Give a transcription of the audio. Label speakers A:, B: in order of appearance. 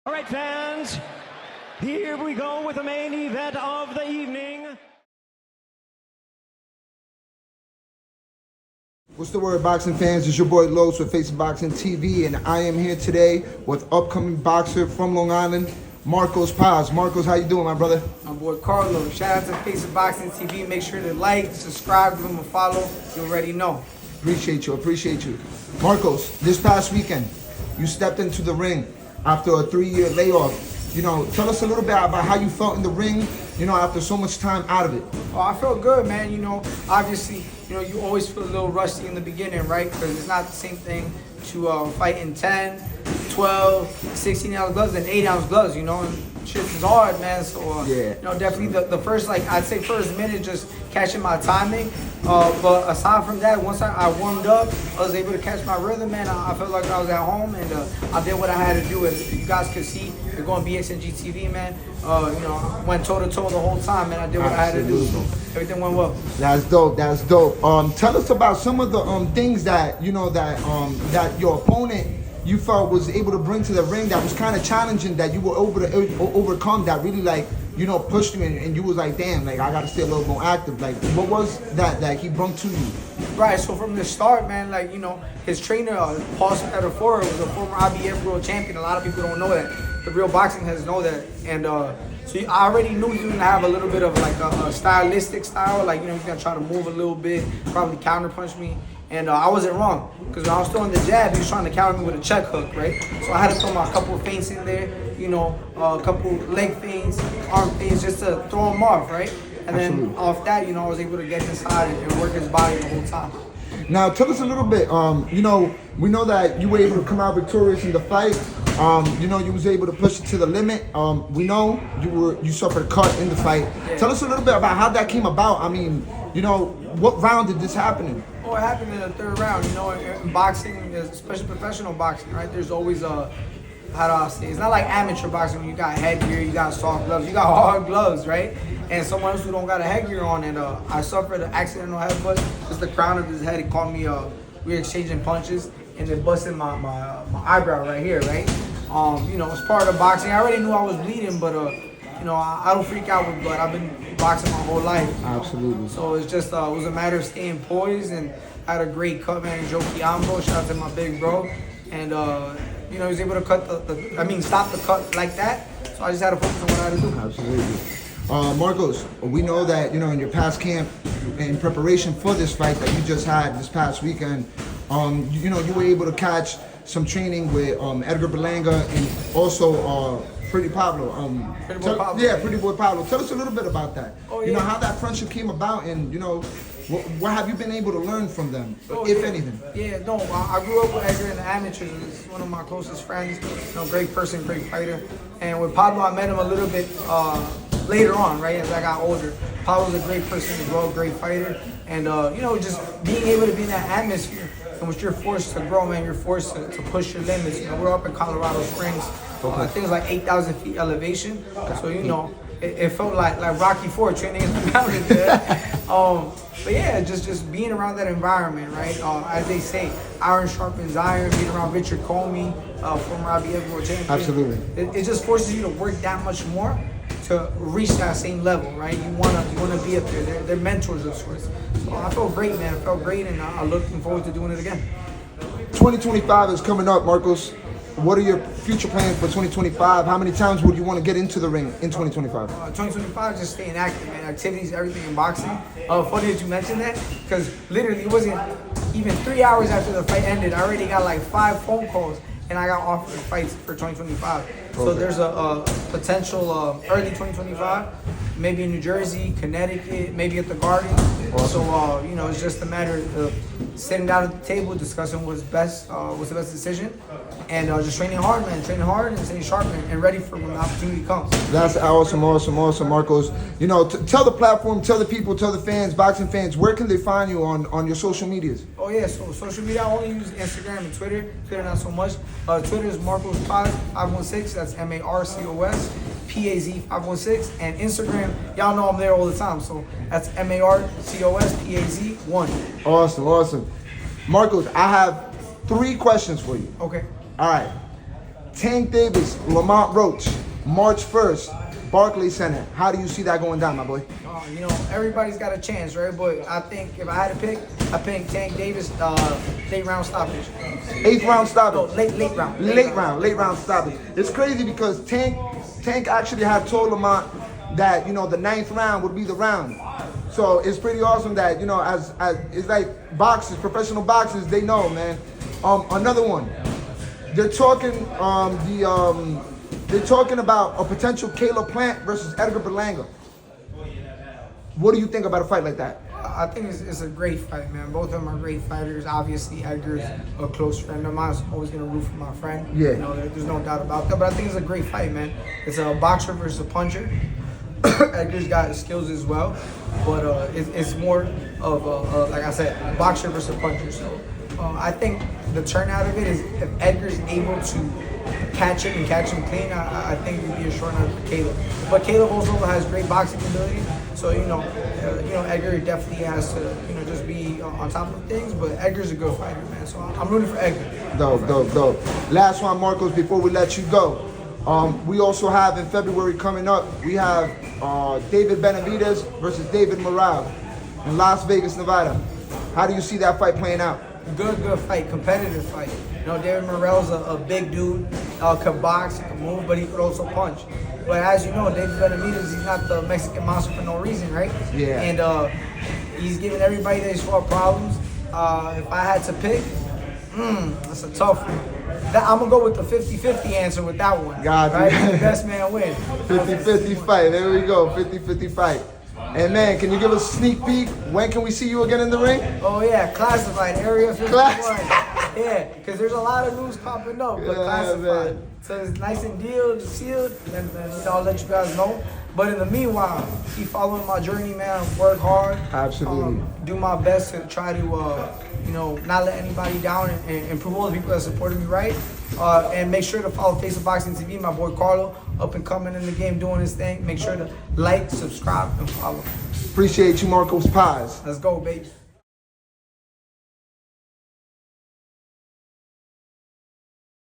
A: All right, fans, here we go with the main event of the evening.
B: What's the word, boxing fans? It's your boy Los with Face of Boxing TV, and I am here today with upcoming boxer from Long Island, Marcos Paz. Marcos, how you doing, my brother?
C: My boy Carlo. Shout out to Face of Boxing TV. Make sure to like, subscribe, give him a follow. You already know.
B: Appreciate you. Marcos, this past weekend, you stepped into the ring after a 3-year layoff. You know, tell us a little bit about how you felt in the ring, you know, after so much time out of it.
C: Oh, I felt good, man. You know, obviously, you know, you always feel a little rusty in the beginning, right? Because it's not the same thing to fight in 10, 12, 16-ounce gloves than 8-ounce gloves, you know? And shit is hard, man. So,
B: yeah.
C: You know, definitely the first, like, I'd say first minute, just catching my timing. But aside from that, once I warmed up, I was able to catch my rhythm, man. I felt like I was at home, and I did what I had to do. As you guys could see, you're going BXNG TV, man. You know, I went toe-to-toe the whole time, and I did what I had to do. So everything went well.
B: That's dope. Tell us about some of the things that, you know, that your opponent you felt was able to bring to the ring that was kind of challenging, that you were able to overcome, that really, like, you know, pushed you, and you was like, damn, like, I got to stay a little more active. Like, what was that he brought to you?
C: Right, so from the start, man, like, you know, his trainer, Paul Spatafora, was a former IBF world champion. A lot of people don't know that. The real boxing heads know that. And so I already knew he was going to have a little bit of, like, a stylistic style. Like, you know, he's going to try to move a little bit, probably counterpunch me. And I wasn't wrong, because when I was throwing the jab, he was trying to counter me with a check hook, right? So I had to throw my couple of feints in there, you know, a couple leg feints, arm feints, just to throw him off, right? And then off that, you know, I was able to get inside and work his body the whole time.
B: Now, tell us a little bit, you know, we know that you were able to come out victorious in the fight. You know, you was able to push it to the limit. We know you suffered a cut in the fight. Yeah. Tell us a little bit about how that came about. I mean, you know, what round did this happen in?
C: Oh, it happened in the third round. You know, in boxing, especially professional boxing, right? There's always how do I say? It's not like amateur boxing when you got headgear, you got soft gloves, you got hard gloves, right? And someone else who don't got a headgear on, and I suffered an accidental headbutt. Just the crown of his head. He called me. We were exchanging punches, and it busted my eyebrow right here, right? You know, it's part of boxing. I already knew I was bleeding, but you know, I don't freak out with blood. I've been boxing my whole life.
B: Absolutely.
C: So it's just it was a matter of staying poised, and I had a great cut, man. Joe Chiambo, shout out to my big bro, and you know, he was able to cut stop the cut like that. So I just had to focus on what I had to do.
B: Absolutely. Marcos, we know that, you know, in your past camp, in preparation for this fight that you just had this past weekend, you know, you were able to catch some training with Edgar Berlanga and also Pretty Pablo. Pretty Boy Pablo. Tell us a little bit about that. Oh, yeah. You know, how that friendship came about, and, you know, what have you been able to learn from them, if anything?
C: Yeah, no, I grew up with Edgar in the amateurs. He's one of my closest friends. You know, great person, great fighter. And with Pablo, I met him a little bit later on, right, as I got older. Pablo's a great person as well, great fighter. And, you know, just being able to be in that atmosphere in which you're forced to grow, man, you're forced to push your limits. You know, we're up in Colorado Springs. I think it's like 8,000 feet elevation. So, you know, it felt like Rocky IV training in the mountains there. But yeah, just being around that environment, right? As they say, iron sharpens iron. Being around Richard Comey, former IBF world champion.
B: Absolutely.
C: It just forces you to work that much more to reach that same level, right? You wanna be up there. They're mentors of sorts. So I felt great, man. I felt great, and I'm looking forward to doing it again.
B: 2025 is coming up, Marcos. What are your future plans for 2025? How many times would you want to get into the ring in 2025?
C: 2025, just staying active, man. Activities, everything in boxing. Funny that you mentioned that, because literally it wasn't even 3 hours after the fight ended, I already got like 5 phone calls, and I got offered fights for 2025. So there's a potential early 2025, maybe in New Jersey, Connecticut, maybe at the Garden. Awesome. So you know, it's just a matter of sitting down at the table, discussing what's the best decision, and just training hard, man. Training hard and staying sharp, and ready for when the opportunity comes.
B: That's awesome, Marcos. You know, tell the platform, tell the people, tell the fans, boxing fans, where can they find you on your social medias?
C: Oh yeah, so social media, I only use Instagram and Twitter. Twitter not so much. Twitter is Marcos Paz 516. That's MARCOS PAZ 516. And Instagram, y'all know I'm there all the time. So that's MARCOS PAZ 1.
B: Awesome. Marcos, I have 3 questions for you.
C: Okay.
B: All right. Tank Davis, Lamont Roach, March 1st, Barclays Center. How do you see that going down, my boy?
C: You know, everybody's got a chance, right? But I think if I had to pick, I pick Tank Davis, late round stoppage.
B: 8th round stoppage.
C: No, late round.
B: Late round stoppage. It's crazy because Tank actually had told Lamont that, you know, the 9th round would be the round. So it's pretty awesome that, you know, as it's like boxers, professional boxers, they know, man. Another one. They're talking they're talking about a potential Caleb Plant versus Edgar Berlanga. What do you think about a fight like that?
C: I think it's a great fight, man. Both of them are great fighters. Obviously, Edgar's a close friend of mine. I'm always going to root for my friend.
B: Yeah.
C: You know, there's no doubt about that. But I think it's a great fight, man. It's a boxer versus a puncher. Edgar's got skills as well. But it's more of a, like I said, boxer versus a puncher. So I think the turnout of it is if Edgar's able to catch him and catch him clean, I think it would be a short night for Caleb. But Caleb also has great boxing ability. So, you know, Edgar definitely has to, you know, just be on top of things. But Edgar's a good fighter, man. So I'm rooting for Edgar.
B: Dope. Last one, Marcos, before we let you go. We also have in February coming up, we have David Benavidez versus David Morrell in Las Vegas, Nevada. How do you see that fight playing out?
C: Good fight, competitive fight. You know, David Morrell's a big dude, can box, he can move, but he could also punch. But as you know, David Benavidez, he's not the Mexican monster for no reason, right?
B: Yeah.
C: And he's giving everybody these 4 problems. If I had to pick, that's a tough one. I'm going to go with the 50-50 answer with that one.
B: Got you.
C: Right? The best man wins.
B: 50-50 fight. There we go. 50-50 fight. And man, can you give us a sneak peek? When can we see you again in the ring?
C: Oh yeah, classified, Area 51. Yeah, because there's a lot of news popping up, but classified. Man. So it's nice and sealed, and you know, I'll let you guys know. But in the meanwhile, keep following my journey, man. Work hard.
B: Absolutely.
C: Do my best to try to, you know, not let anybody down and improve all the people that supported me, right? And make sure to follow Face of Boxing TV, my boy Carlo, up and coming in the game, doing his thing. Make sure to like, subscribe, and follow.
B: Appreciate you, Marcos Paz.
C: Let's go, baby.